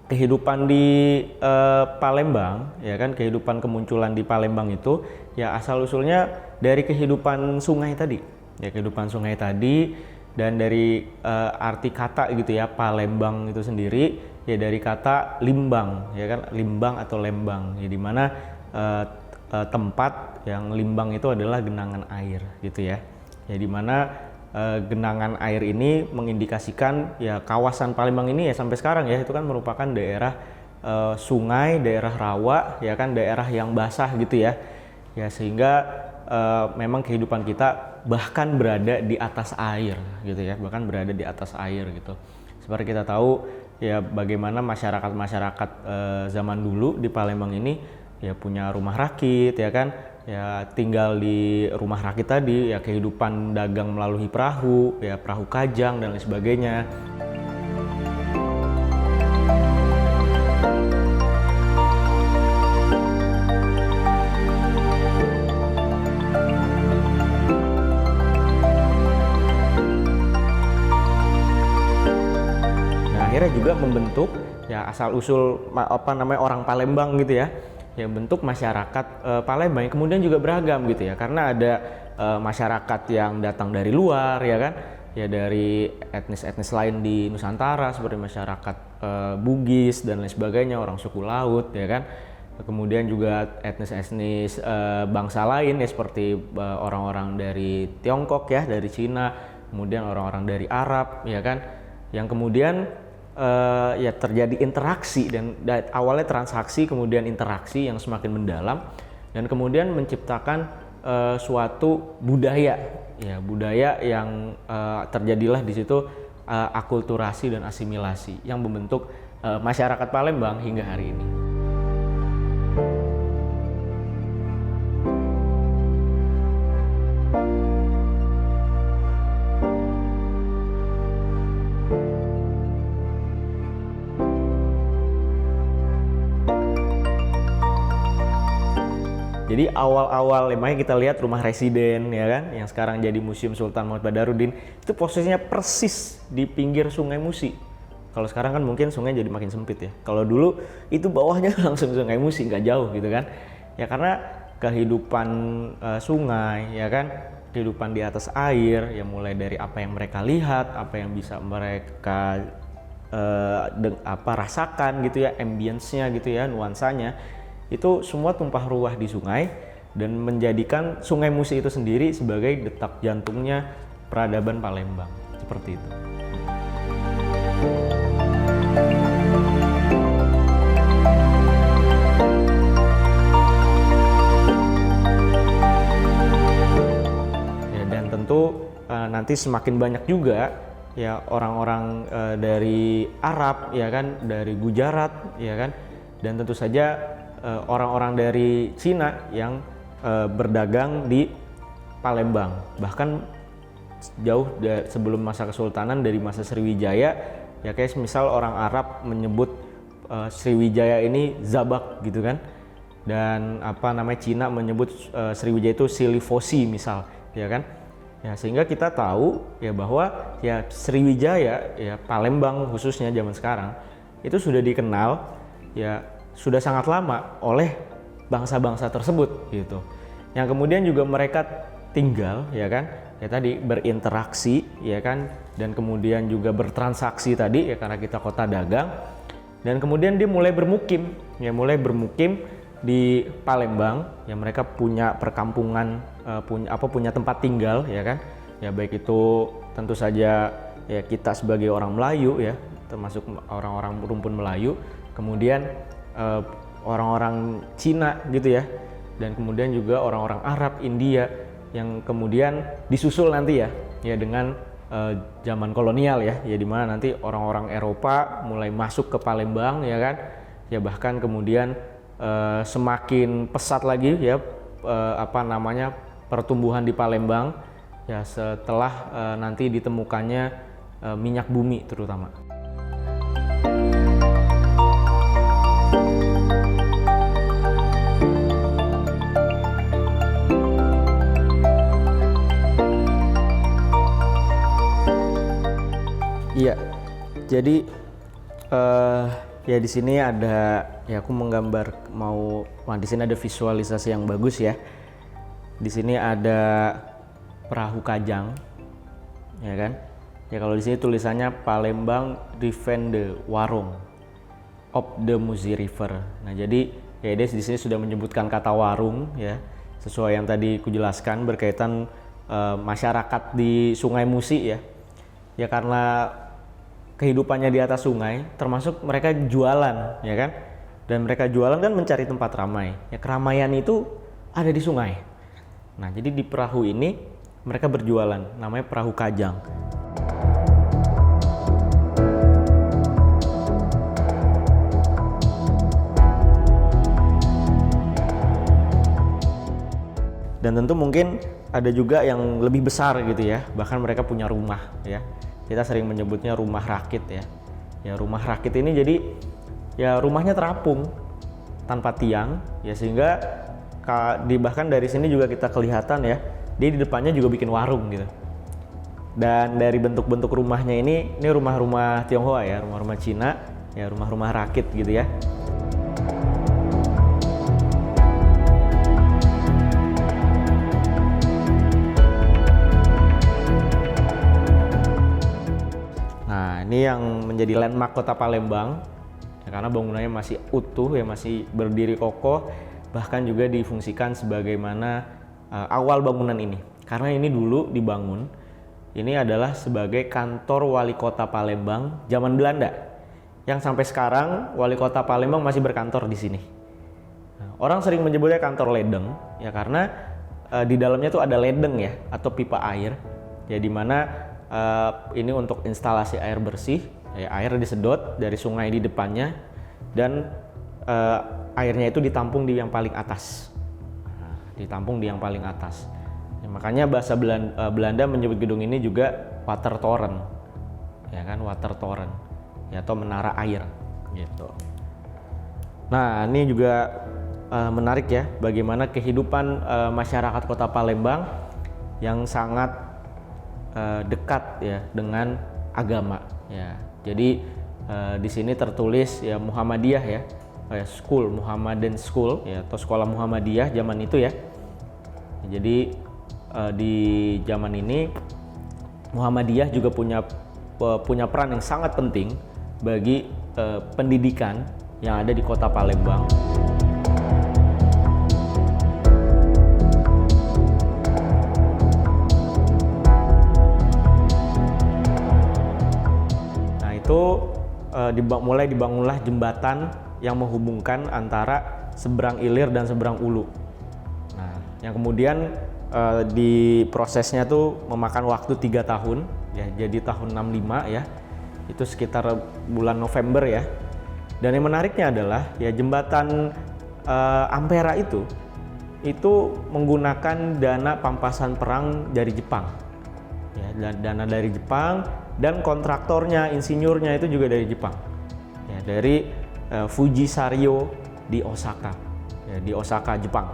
kehidupan di Palembang, ya kan, kehidupan kemunculan di Palembang itu ya asal usulnya dari kehidupan sungai tadi, ya kehidupan sungai tadi, dan dari arti kata gitu ya, Palembang itu sendiri ya dari kata limbang, ya kan, limbang atau lembang, ya dimana tempat yang limbang itu adalah genangan air gitu ya, ya dimana genangan air ini mengindikasikan ya kawasan Palembang ini ya sampai sekarang ya itu kan merupakan daerah sungai, daerah rawa, ya kan, daerah yang basah gitu ya. Ya sehingga memang kehidupan kita bahkan berada di atas air gitu ya, bahkan berada di atas air gitu. Seperti kita tahu ya bagaimana masyarakat zaman dulu di Palembang ini ya punya rumah rakit, ya kan, ya tinggal di rumah rakit tadi, ya kehidupan dagang melalui perahu, ya perahu kajang dan lain sebagainya. Nah, akhirnya juga membentuk ya asal usul orang Palembang gitu ya. Ya bentuk masyarakat Palembang yang kemudian juga beragam gitu ya, karena ada masyarakat yang datang dari luar, ya kan, ya dari etnis-etnis lain di Nusantara seperti masyarakat Bugis dan lain sebagainya, orang suku laut, ya kan, kemudian juga etnis-etnis bangsa lain ya seperti orang-orang dari Tiongkok ya, dari Cina, kemudian orang-orang dari Arab, ya kan, yang kemudian ya terjadi interaksi dan awalnya transaksi kemudian interaksi yang semakin mendalam dan kemudian menciptakan suatu budaya, ya budaya yang terjadilah di situ akulturasi dan asimilasi yang membentuk masyarakat Palembang hingga hari ini. Jadi awal-awal makanya kita lihat rumah residen, ya kan, yang sekarang jadi Museum Sultan Muhammad Badarudin, itu posisinya persis di pinggir Sungai Musi. Kalau sekarang kan mungkin sungai jadi makin sempit ya. Kalau dulu itu bawahnya langsung Sungai Musi, nggak jauh gitu kan. Ya karena kehidupan sungai, ya kan, kehidupan di atas air, ya mulai dari apa yang mereka lihat, apa yang bisa mereka rasakan gitu ya, ambience-nya gitu ya, nuansanya. Itu semua tumpah ruah di sungai dan menjadikan Sungai Musi itu sendiri sebagai detak jantungnya peradaban Palembang, seperti itu. Ya, dan tentu nanti semakin banyak juga ya orang-orang dari Arab, ya kan, dari Gujarat, ya kan, dan tentu saja orang-orang dari Cina yang berdagang di Palembang, bahkan jauh sebelum masa Kesultanan, dari masa Sriwijaya ya, kayak misal orang Arab menyebut Sriwijaya ini Zabak gitu kan, dan Cina menyebut Sriwijaya itu Silifosi misal, ya kan, ya sehingga kita tahu ya bahwa ya Sriwijaya ya Palembang khususnya zaman sekarang itu sudah dikenal ya sudah sangat lama oleh bangsa-bangsa tersebut gitu, yang kemudian juga mereka tinggal, ya kan, ya tadi berinteraksi, ya kan, dan kemudian juga bertransaksi tadi ya karena kita kota dagang, dan kemudian dia mulai bermukim di Palembang, ya mereka punya perkampungan, punya tempat tinggal, ya kan, ya baik itu tentu saja ya kita sebagai orang Melayu ya, termasuk orang-orang rumpun Melayu, kemudian orang-orang Cina gitu ya, dan kemudian juga orang-orang Arab, India, yang kemudian disusul nanti ya dengan zaman kolonial ya di mana nanti orang-orang Eropa mulai masuk ke Palembang, ya kan, ya bahkan kemudian semakin pesat lagi ya pertumbuhan di Palembang ya setelah nanti ditemukannya minyak bumi terutama. Iya, jadi Ya di sini ada, ya aku menggambar di sini ada visualisasi yang bagus ya. Di sini ada perahu Kajang, ya kan? Ya kalau di sini tulisannya Palembang Defend the Warung of the Musi River. Nah jadi ya dia di sini sudah menyebutkan kata warung ya, sesuai yang tadi kujelaskan berkaitan masyarakat di Sungai Musi ya. Ya karena kehidupannya di atas sungai, termasuk mereka jualan ya kan. Dan mereka jualan kan mencari tempat ramai. Ya keramaian itu ada di sungai. Nah jadi di perahu ini mereka berjualan, namanya perahu Kajang. Dan tentu mungkin ada juga yang lebih besar gitu ya, bahkan mereka punya rumah ya. Kita sering menyebutnya rumah rakit ya. Ya rumah rakit ini jadi ya rumahnya terapung tanpa tiang ya, sehingga bahkan dari sini juga kita kelihatan ya, dia di depannya juga bikin warung gitu. Dan dari bentuk-bentuk rumahnya ini rumah-rumah Tionghoa ya, rumah-rumah Cina ya, rumah-rumah rakit gitu ya. Ini yang menjadi landmark Kota Palembang ya, karena bangunannya masih utuh ya, masih berdiri kokoh, bahkan juga difungsikan sebagaimana awal bangunan ini. Karena ini dulu dibangun, ini adalah sebagai kantor wali kota Palembang zaman Belanda, yang sampai sekarang wali kota Palembang masih berkantor di sini. Nah, orang sering menyebutnya kantor ledeng ya, karena di dalamnya tuh ada ledeng ya, atau pipa air ya, dimana ini untuk instalasi air bersih ya, air disedot dari sungai di depannya, dan airnya itu ditampung di yang paling atas. Nah, ditampung di yang paling atas ya, makanya bahasa Belanda menyebut gedung ini juga watertoren ya kan, watertoren ya, atau menara air gitu. Nah ini juga menarik ya, bagaimana kehidupan masyarakat Kota Palembang yang sangat dekat ya dengan agama ya. Jadi di sini tertulis ya Muhammadiyah ya, school Muhammadan School ya, atau sekolah Muhammadiyah zaman itu ya. Jadi di zaman ini Muhammadiyah juga punya peran yang sangat penting bagi pendidikan yang ada di Kota Palembang. Mulai dibangunlah jembatan yang menghubungkan antara seberang ilir dan seberang ulu. Nah, yang kemudian di prosesnya tuh memakan waktu 3 tahun ya, jadi tahun 65 ya, itu sekitar bulan November ya. Dan yang menariknya adalah ya jembatan Ampera itu menggunakan dana pampasan perang dari Jepang ya, dana dari Jepang, dan kontraktornya, insinyurnya itu juga dari Jepang ya, dari Fuji Sario di Osaka ya, di Osaka Jepang.